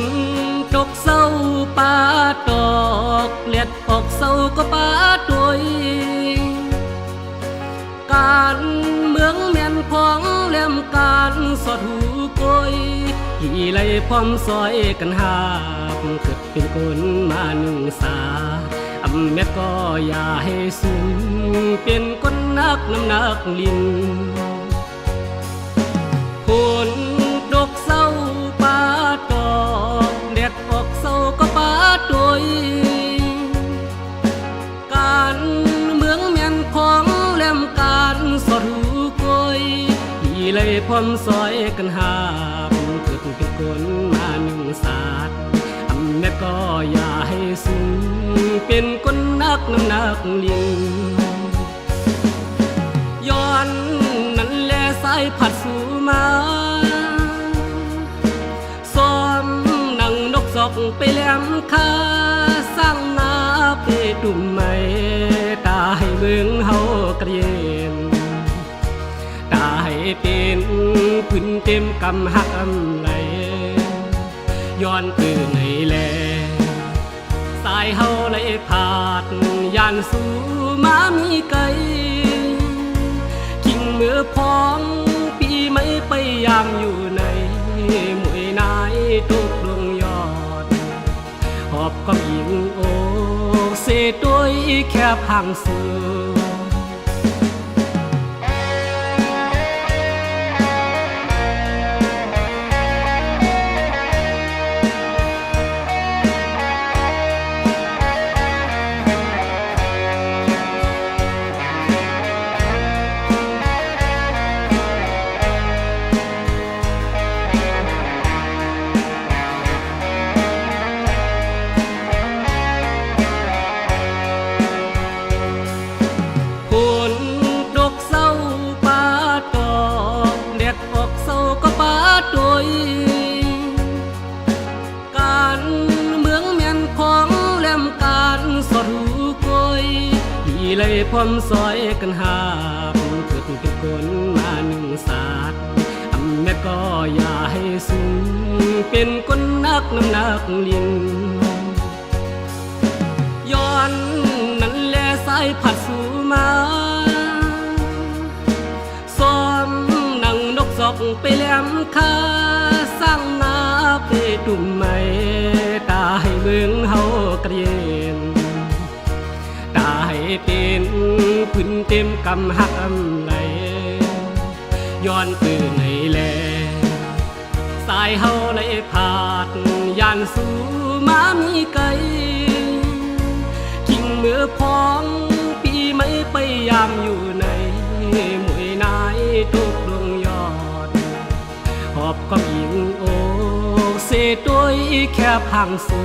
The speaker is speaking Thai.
นตกเศร้าปาตอกเลียดออกเศร้าก็ปาตัวการเมืองแม่นของเลี่ยมการสอดหูกยกี่ไล่พร้อมซอยกันหาบเกิดเป็นคนมาหนึ่งสาอำแม่ก็อย่าให้สูญเป็นคนนักน้ำหนักลินคนดกเศร้าปาตอกแดดออกเศร้าก็ปาตัวการเมืองแม่นของเลี่ยมการสอดหูกยกี่ไล่พร้อมซอยกันหาบเกิดเป็นคนมาหนึ่งศาสตร์แม่ก็อย่าให้สูญเป็นคนนักน้ำหนักลิงย้อนนั่นแลสายผัดสู่มาซ้อมนั่งนกศอกไปแหลมคาสร้างนาไปตุ่มไม่ตาให้เมืองเฮากระเย็นตาให้เป็นพื้นเต็มกำหักไหลย้อนตื่นในแลสายเฮาไหลผาดยานสู่มามีไกลกิ่งมือพองปีไม่ไปยามอยู่ในมวยนายทุกดวงยอดหอบก็ยิงโอเสด้วยแค่พังสูการเมืองแม่นของเลี่ยมการสอดหูกยกี่ไล่พร้อมซอยกันหาบเกิดเป็นคนมาหนึ่งศาสตร์แม่ก็อย่าให้สูญเป็นคนนักน้ำหนักลินย้อนนั่นแลสายผัดสู่มาซ้อมนั่งนกศอกไปแหลมคาสร้างนาไปตุ่มไม่ตาให้เมืองเฮากระเย็นตาให้เป็นพื้นเต็มกำหักไหลย้อนตื่นในแลสายเฮาไหลผาดยานสู่มามีไกลกิ่งมือพองปีไม่ไปยามอยู่ในมวยนายทุกดวงยอดหอบก็ยิงโอเสด้วยแค่พังสู